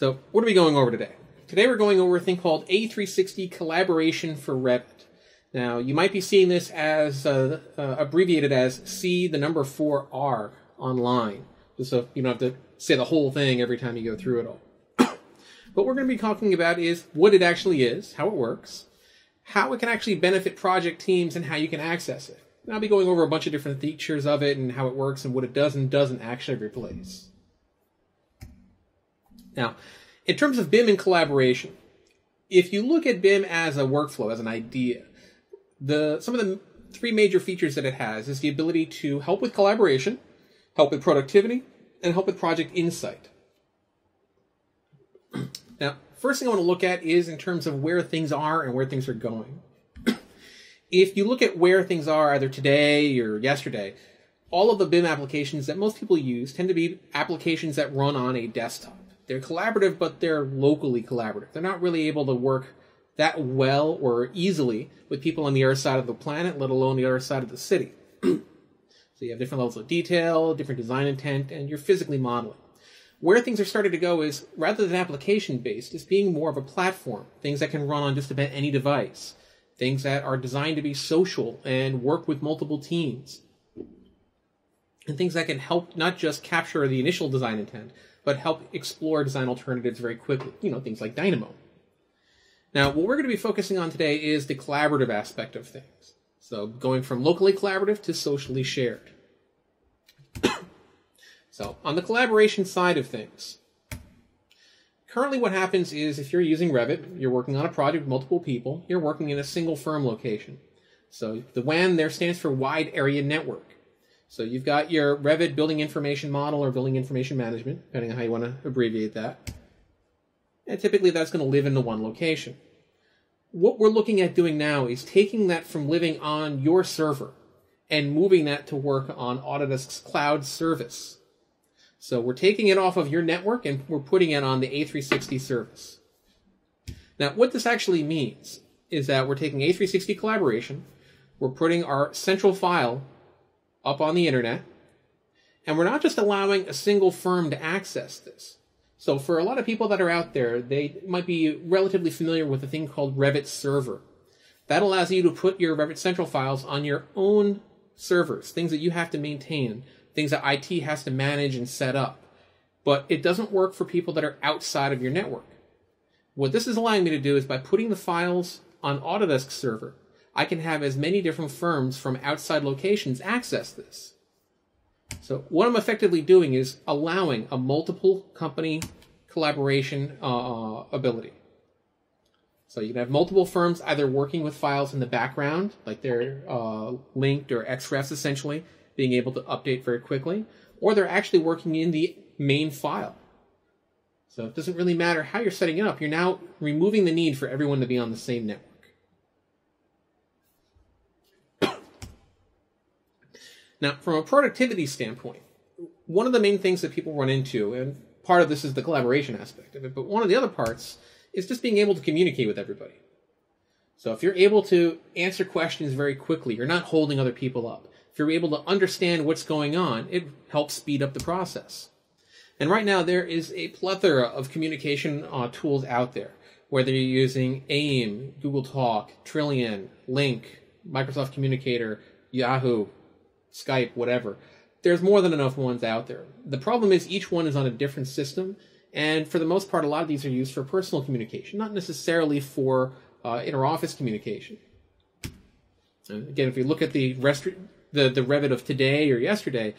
So what are we going over today? Today we're going over a thing called A360 Collaboration for Revit. Now, you might be seeing this as abbreviated as C4R online, just so you don't have to say the whole thing every time you go through it all. What we're going to be talking about is what it actually is, how it works, how it can actually benefit project teams, and how you can access it. And I'll be going over a bunch of different features of it and how it works and what it does and doesn't actually replace. Now, in terms of BIM and collaboration, if you look at BIM as a workflow, as an idea, some of the three major features that it has is the ability to help with collaboration, help with productivity, and help with project insight. Now, first thing I want to look at is in terms of where things are and where things are going. If you look at where things are either today or yesterday, all of the BIM applications that most people use tend to be applications that run on a desktop. They're collaborative, but they're locally collaborative. They're not really able to work that well or easily with people on the other side of the planet, let alone the other side of the city. So you have different levels of detail, different design intent, and you're physically modeling. Where things are starting to go is, rather than application-based, is being more of a platform. Things that can run on just about any device. Things that are designed to be social and work with multiple teams. And things that can help not just capture the initial design intent, but help explore design alternatives very quickly. You know, things like Dynamo. Now, what we're going to be focusing on today is the collaborative aspect of things. So going from locally collaborative to socially shared. So on the collaboration side of things, currently what happens is if you're using Revit, you're working on a project with multiple people, you're working in a single firm location. So the WAN there stands for Wide Area Network. So you've got your Revit Building Information Model or Building Information Management, depending on how you want to abbreviate that. And typically that's going to live in the one location. What we're looking at doing now is taking that from living on your server and moving that to work on Autodesk's cloud service. So we're taking it off of your network and we're putting it on the A360 service. Now, what this actually means is that we're taking A360 Collaboration, we're putting our central file up on the internet, and we're not just allowing a single firm to access this. So for a lot of people that are out there, they might be relatively familiar with a thing called Revit Server. That allows you to put your Revit Central files on your own servers, things that you have to maintain, things that IT has to manage and set up. But it doesn't work for people that are outside of your network. What this is allowing me to do is by putting the files on Autodesk server, I can have as many different firms from outside locations access this. So what I'm effectively doing is allowing a multiple company collaboration ability. So you can have multiple firms either working with files in the background, like they're linked or XREFs essentially, being able to update very quickly, or they're actually working in the main file. So it doesn't really matter how you're setting it up. You're now removing the need for everyone to be on the same network. Now, from a productivity standpoint, one of the main things that people run into, and part of this is the collaboration aspect of it, but one of the other parts is just being able to communicate with everybody. So if you're able to answer questions very quickly, you're not holding other people up. If you're able to understand what's going on, it helps speed up the process. And right now there is a plethora of communication tools out there, whether you're using AIM, Google Talk, Trillian, Link, Microsoft Communicator, Yahoo, Skype, whatever. There's more than enough ones out there. The problem is each one is on a different system, and for the most part, a lot of these are used for personal communication, not necessarily for inter-office communication. And again, if you look at the Revit of today or yesterday,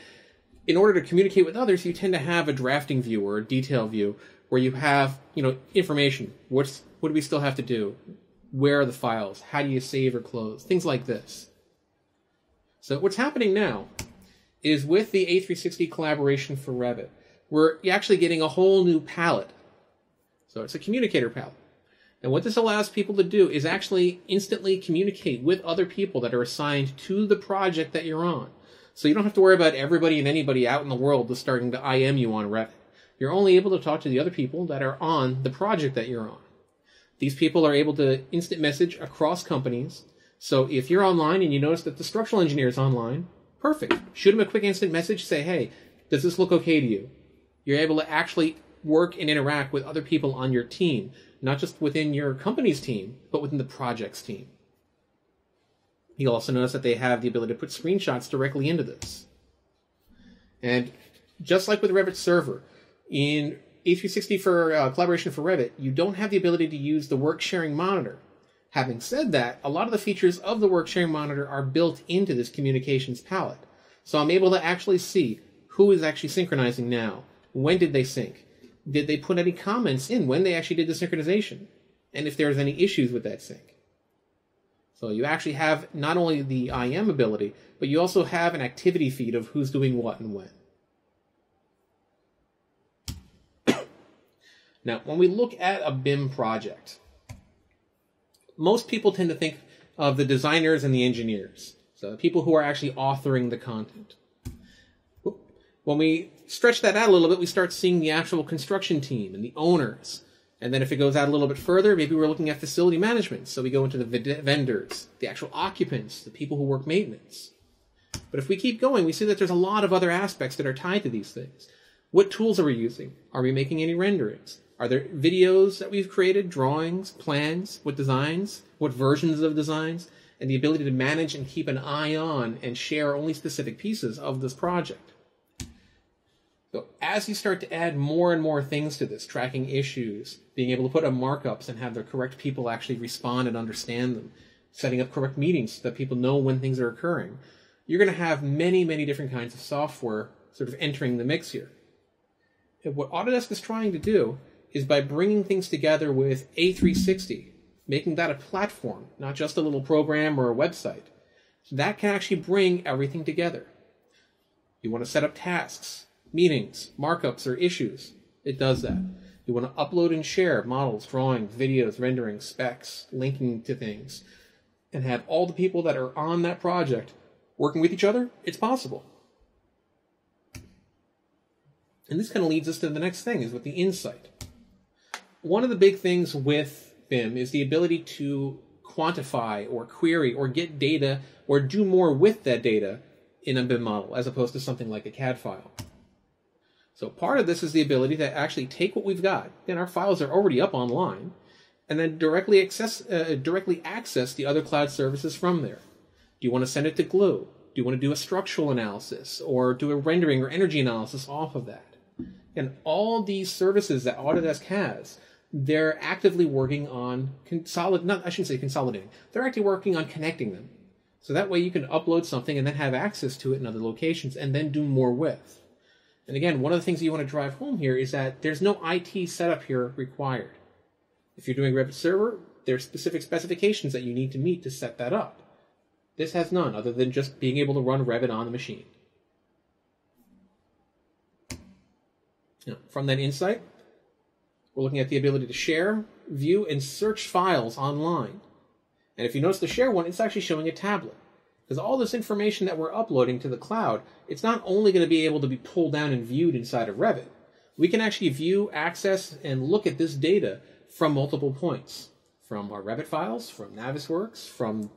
in order to communicate with others, you tend to have a drafting view or a detail view where you have, information. What do we still have to do? Where are the files? How do you save or close? Things like this. So what's happening now is with the A360 Collaboration for Revit, we're actually getting a whole new palette. So it's a communicator palette. And what this allows people to do is actually instantly communicate with other people that are assigned to the project that you're on. So you don't have to worry about everybody and anybody out in the world that's starting to IM you on Revit. You're only able to talk to the other people that are on the project that you're on. These people are able to instant message across companies. So if you're online and you notice that the structural engineer is online, perfect. Shoot him a quick instant message, say, hey, does this look okay to you? You're able to actually work and interact with other people on your team, not just within your company's team, but within the project's team. You'll also notice that they have the ability to put screenshots directly into this. And just like with Revit Server, in A360 for Collaboration for Revit, you don't have the ability to use the work sharing monitor. Having said that, a lot of the features of the work sharing monitor are built into this communications palette. So I'm able to actually see who is actually synchronizing now. When did they sync? Did they put any comments in when they actually did the synchronization? And if there's any issues with that sync. So you actually have not only the IM ability, but you also have an activity feed of who's doing what and when. Now, when we look at a BIM project, most people tend to think of the designers and the engineers, so the people who are actually authoring the content. When we stretch that out a little bit, we start seeing the actual construction team and the owners. And then if it goes out a little bit further, maybe we're looking at facility management. So we go into the vendors, the actual occupants, the people who work maintenance. But if we keep going, we see that there's a lot of other aspects that are tied to these things. What tools are we using? Are we making any renderings? Are there videos that we've created, drawings, plans, what designs, what versions of designs, and the ability to manage and keep an eye on and share only specific pieces of this project. So as you start to add more and more things to this, tracking issues, being able to put up markups and have the correct people actually respond and understand them, setting up correct meetings so that people know when things are occurring, you're going to have many, many different kinds of software sort of entering the mix here. And what Autodesk is trying to do is by bringing things together with A360, making that a platform, not just a little program or a website, so that can actually bring everything together. You want to set up tasks, meetings, markups, or issues, it does that. You want to upload and share models, drawings, videos, renderings, specs, linking to things, and have all the people that are on that project working with each other, it's possible. And this kind of leads us to the next thing, is with the insight. One of the big things with BIM is the ability to quantify or query or get data or do more with that data in a BIM model as opposed to something like a CAD file. So part of this is the ability to actually take what we've got, and our files are already up online, and then directly access the other cloud services from there. Do you want to send it to Glue? Do you want to do a structural analysis or do a rendering or energy analysis off of that? And all these services that Autodesk has, they're actively working on consolidating. They're actually working on connecting them. So that way you can upload something and then have access to it in other locations and then do more with. And again, one of the things that you want to drive home here is that there's no IT setup here required. If you're doing Revit Server, there's specific specifications that you need to meet to set that up. This has none, other than just being able to run Revit on the machine. Now, from that insight, we're looking at the ability to share, view, and search files online. And if you notice the share one, it's actually showing a tablet. Because all this information that we're uploading to the cloud, it's not only going to be able to be pulled down and viewed inside of Revit. We can actually view, access, and look at this data from multiple points. From our Revit files, from Navisworks, from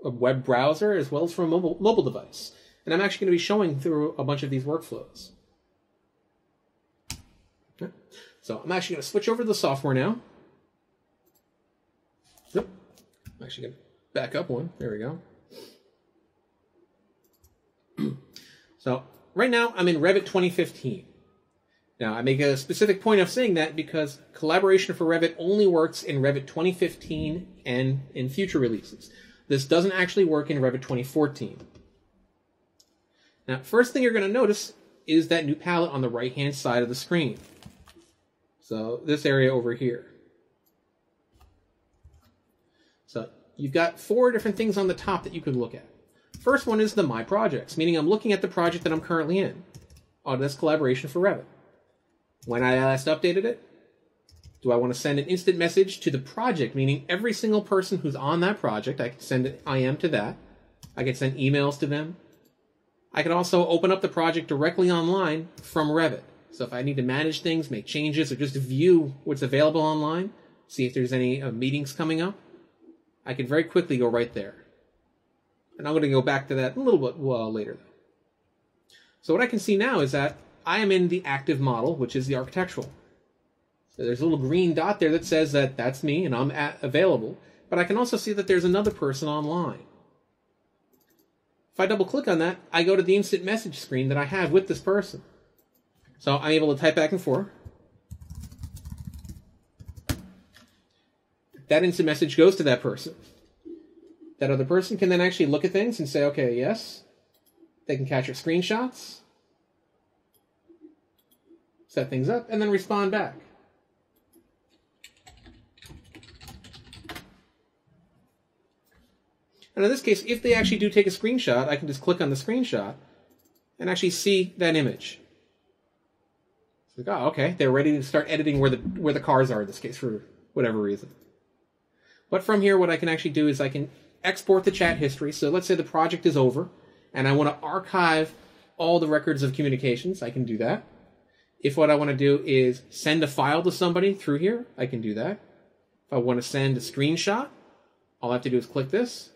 a web browser, as well as from a mobile device. And I'm actually going to be showing through a bunch of these workflows. Okay. So I'm actually going to switch over to the software now. Yep. I'm actually going to back up one. There we go. So right now I'm in Revit 2015. Now I make a specific point of saying that because Collaboration for Revit only works in Revit 2015 and in future releases. This doesn't actually work in Revit 2014. Now, first thing you're going to notice is that new palette on the right-hand side of the screen. So this area over here. So you've got 4 different things on the top that you could look at. First one is the My Projects, meaning I'm looking at the project that I'm currently in, Autodesk Collaboration for Revit. When I last updated it, do I want to send an instant message to the project, meaning every single person who's on that project, I can send an IM to that. I can send emails to them. I can also open up the project directly online from Revit. So if I need to manage things, make changes, or just view what's available online, see if there's any meetings coming up, I can very quickly go right there. And I'm going to go back to that a little bit later. So what I can see now is that I am in the active model, which is the architectural. So there's a little green dot there that says that that's me and I'm available. But I can also see that there's another person online. If I double click on that, I go to the instant message screen that I have with this person. So I'm able to type back and forth. That instant message goes to that person. That other person can then actually look at things and say, okay, yes. They can capture screenshots, set things up, and then respond back. And in this case, if they actually do take a screenshot, I can just click on the screenshot and actually see that image. It's like, oh, okay, they're ready to start editing where the cars are in this case for whatever reason. But from here, what I can actually do is I can export the chat history. So let's say the project is over and I want to archive all the records of communications. I can do that. If what I want to do is send a file to somebody through here, I can do that. If I want to send a screenshot, all I have to do is click this.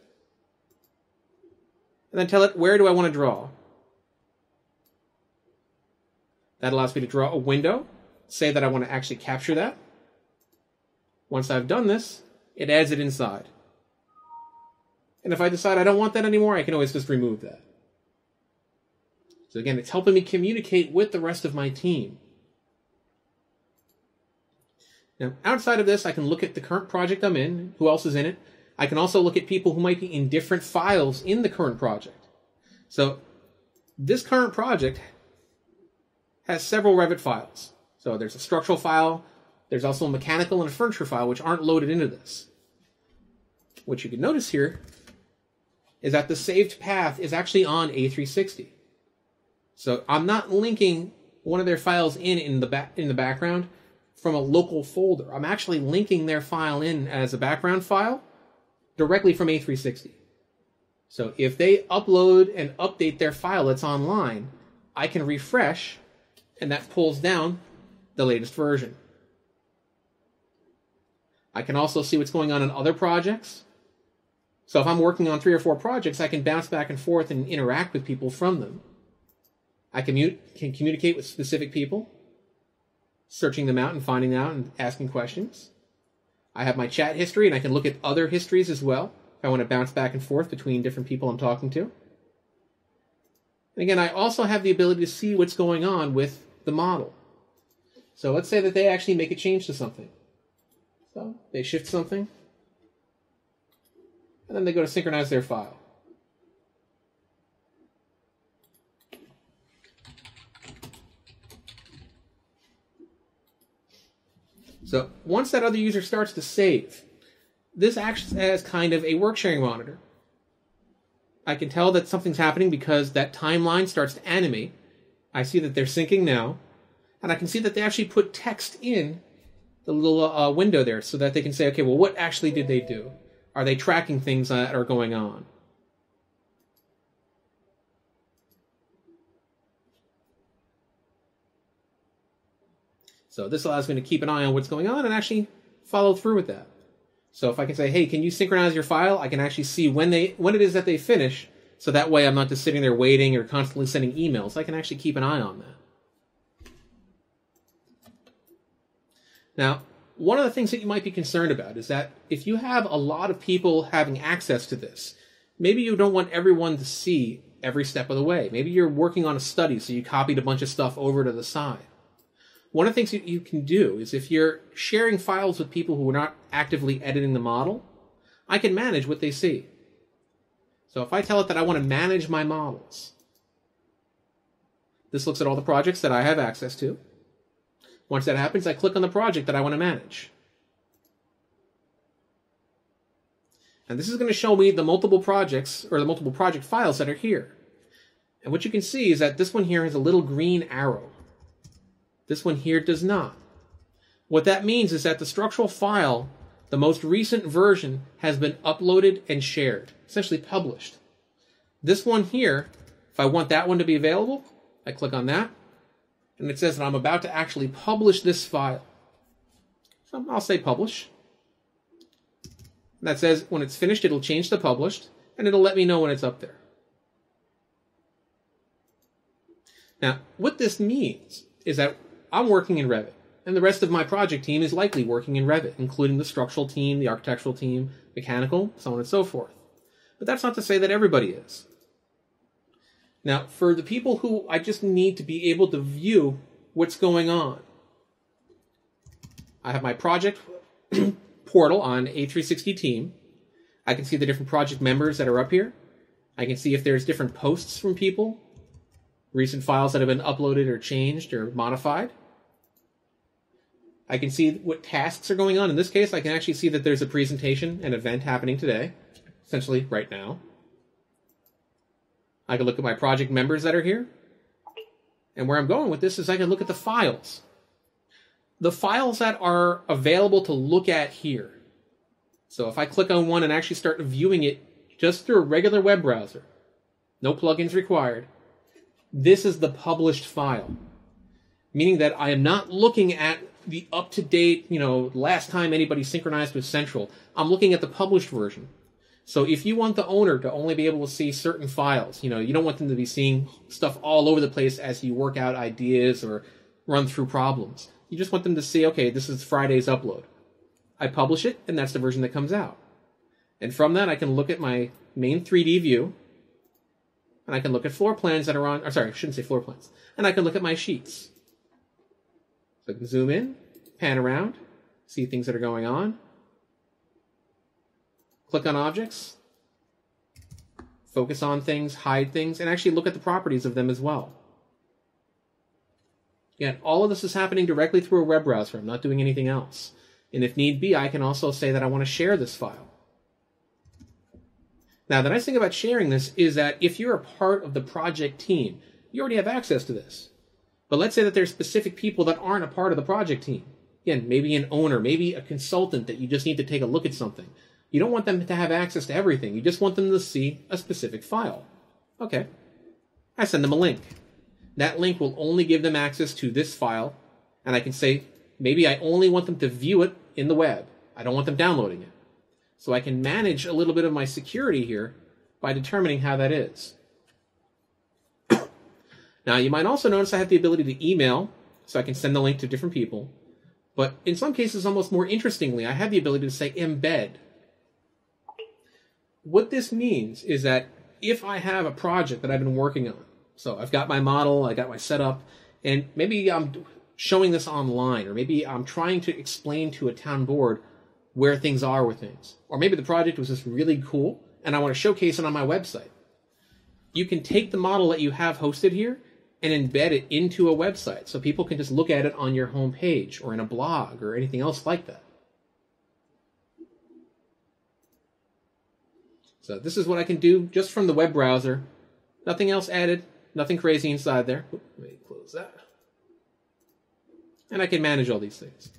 And then tell it, where do I want to draw? That allows me to draw a window. Say that I want to actually capture that. Once I've done this, it adds it inside. And if I decide I don't want that anymore, I can always just remove that. So again, it's helping me communicate with the rest of my team. Now, outside of this, I can look at the current project I'm in, who else is in it. I can also look at people who might be in different files in the current project. So this current project has several Revit files. So there's a structural file, there's also a mechanical and a furniture file, which aren't loaded into this. What you can notice here is that the saved path is actually on A360. So I'm not linking one of their files in the background from a local folder. I'm actually linking their file in as a background file directly from A360. So if they upload and update their file that's online, I can refresh, and that pulls down the latest version. I can also see what's going on in other projects. So if I'm working on 3 or 4 projects, I can bounce back and forth and interact with people from them. I can communicate with specific people, searching them out and finding out and asking questions. I have my chat history, and I can look at other histories as well if I want to bounce back and forth between different people I'm talking to. And again, I also have the ability to see what's going on with the model. So let's say that they actually make a change to something. So they shift something, and then they go to synchronize their file. So once that other user starts to save, this acts as kind of a work sharing monitor. I can tell that something's happening because that timeline starts to animate. I see that they're syncing now, and I can see that they actually put text in the little window there so that they can say, okay, well, what actually did they do? Are they tracking things that are going on? So this allows me to keep an eye on what's going on and actually follow through with that. So if I can say, hey, can you synchronize your file? I can actually see when it is that they finish, so that way I'm not just sitting there waiting or constantly sending emails. I can actually keep an eye on that. Now, one of the things that you might be concerned about is that if you have a lot of people having access to this, maybe you don't want everyone to see every step of the way. Maybe you're working on a study, so you copied a bunch of stuff over to the side. One of the things that you can do is if you're sharing files with people who are not actively editing the model, I can manage what they see. So if I tell it that I want to manage my models, this looks at all the projects that I have access to. Once that happens, I click on the project that I want to manage. And this is going to show me the multiple projects, or the multiple project files that are here. And what you can see is that this one here has a little green arrow. This one here does not. What that means is that the structural file, the most recent version, has been uploaded and shared, essentially published. This one here, if I want that one to be available, I click on that, and it says that I'm about to actually publish this file. So I'll say publish. And that says when it's finished, it'll change to published, and it'll let me know when it's up there. Now, what this means is that I'm working in Revit, And the rest of my project team is likely working in Revit, including the structural team, the architectural team, mechanical, so on and so forth. But that's not to say that everybody is. Now, for the people who I just need to be able to view what's going on, I have my project portal on A360 team. I can see the different project members that are up here. I can see if there's different posts from people, recent files that have been uploaded or changed or modified. I can see what tasks are going on. In this case, I can actually see that there's a presentation, an event happening today, essentially right now. I can look at my project members that are here. And where I'm going with this is I can look at the files. The files that are available to look at here. So if I click on one and actually start viewing it just through a regular web browser, no plugins required, this is the published file. Meaning that I am not looking at the up-to-date, last time anybody synchronized with Central. I'm looking at the published version. So if you want the owner to only be able to see certain files, you don't want them to be seeing stuff all over the place as you work out ideas or run through problems. You just want them to see, okay, this is Friday's upload. I publish it, and that's the version that comes out. And from that, I can look at my main 3D view, and I can look at floor plans that are on, or sorry, I shouldn't say floor plans. And I can look at my sheets. So I can zoom in, pan around, see things that are going on. Click on objects, focus on things, hide things, and actually look at the properties of them as well. Again, all of this is happening directly through a web browser. I'm not doing anything else. And if need be, I can also say that I want to share this file. Now, the nice thing about sharing this is that if you're a part of the project team, you already have access to this. But let's say that there's specific people that aren't a part of the project team. Again, maybe an owner, maybe a consultant that you just need to take a look at something. You don't want them to have access to everything. You just want them to see a specific file. Okay. I send them a link. That link will only give them access to this file, and I can say, maybe I only want them to view it in the web. I don't want them downloading it. So I can manage a little bit of my security here by determining how that is. Now, you might also notice I have the ability to email, so I can send the link to different people. But in some cases, almost more interestingly, I have the ability to say embed. What this means is that if I have a project that I've been working on, so I've got my model, I got my setup, and maybe I'm showing this online, or maybe I'm trying to explain to a town board where things are with things. Or maybe the project was just really cool, and I want to showcase it on my website. You can take the model that you have hosted here and embed it into a website, so people can just look at it on your home page, or in a blog, or anything else like that. So this is what I can do just from the web browser. Nothing else added, nothing crazy inside there. Let me close that. And I can manage all these things.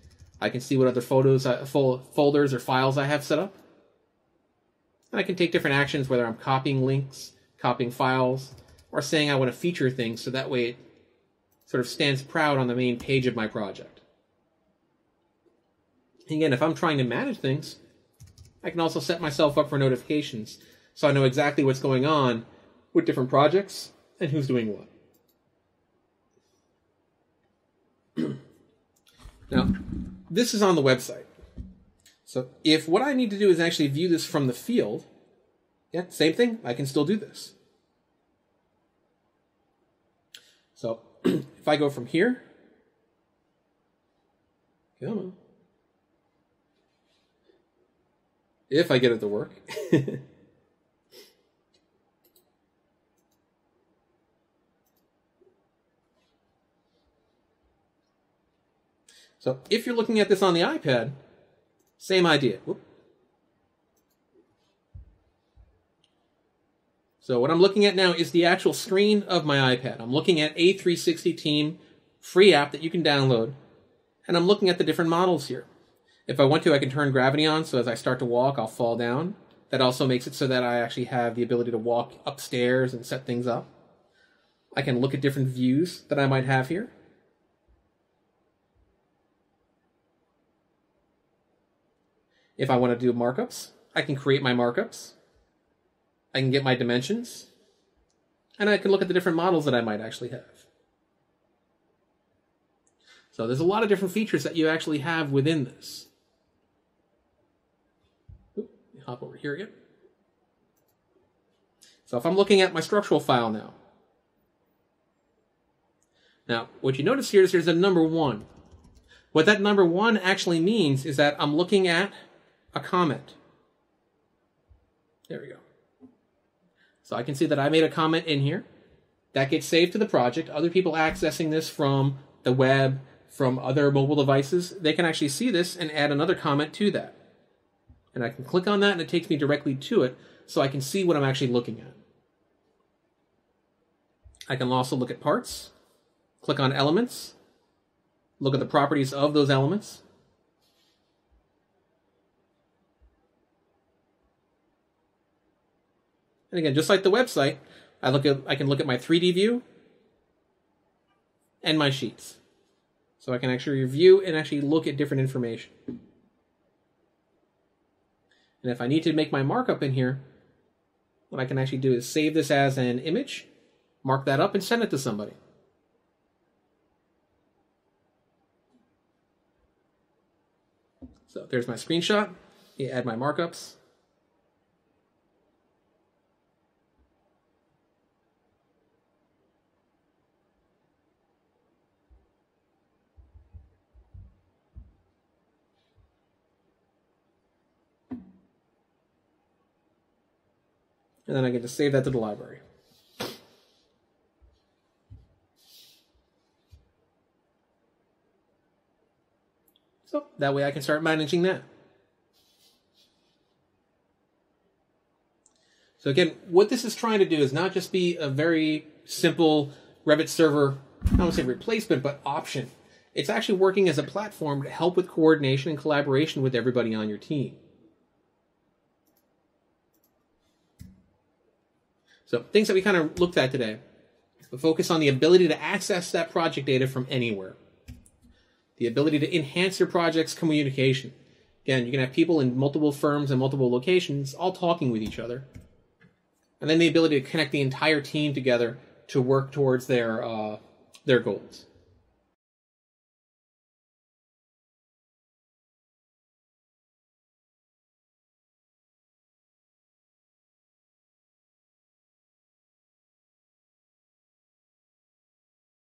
I can see what other folders or files I have set up. And I can take different actions, whether I'm copying links, copying files, or saying I want to feature things so that way it sort of stands proud on the main page of my project. Again, if I'm trying to manage things, I can also set myself up for notifications so I know exactly what's going on with different projects and who's doing what. Now, this is on the website. So if what I need to do is actually view this from the field, yeah, same thing, I can still do this. So if I go from here, come on. If I get it to work. So if you're looking at this on the iPad, same idea. Whoop. So what I'm looking at now is the actual screen of my iPad. I'm looking at A360 Team, free app that you can download, and I'm looking at the different models here. If I want to, I can turn gravity on, so as I start to walk, I'll fall down. That also makes it so that I actually have the ability to walk upstairs and set things up. I can look at different views that I might have here. If I want to do markups, I can create my markups. I can get my dimensions. And I can look at the different models that I might actually have. So there's a lot of different features that you actually have within this. Oop, let me hop over here again. So if I'm looking at my structural file now. Now, what you notice here is there's a number 1. What that number 1 actually means is that I'm looking at a comment. There we go. So I can see that I made a comment in here. That gets saved to the project. Other people accessing this from the web, from other mobile devices, they can actually see this and add another comment to that. And I can click on that and it takes me directly to it so I can see what I'm actually looking at. I can also look at parts, click on elements, look at the properties of those elements. And again, just like the website, I can look at my 3D view and my sheets. So I can actually review and actually look at different information. And if I need to make my markup in here, what I can actually do is save this as an image, mark that up, and send it to somebody. So there's my screenshot. You add my markups. And then I get to save that to the library. So that way I can start managing that. So again, what this is trying to do is not just be a very simple Revit server, I don't want to say replacement, but option. It's actually working as a platform to help with coordination and collaboration with everybody on your team. So things that we kind of looked at today. The focus on the ability to access that project data from anywhere. The ability to enhance your project's communication. Again, you can have people in multiple firms and multiple locations all talking with each other. And then the ability to connect the entire team together to work towards their goals.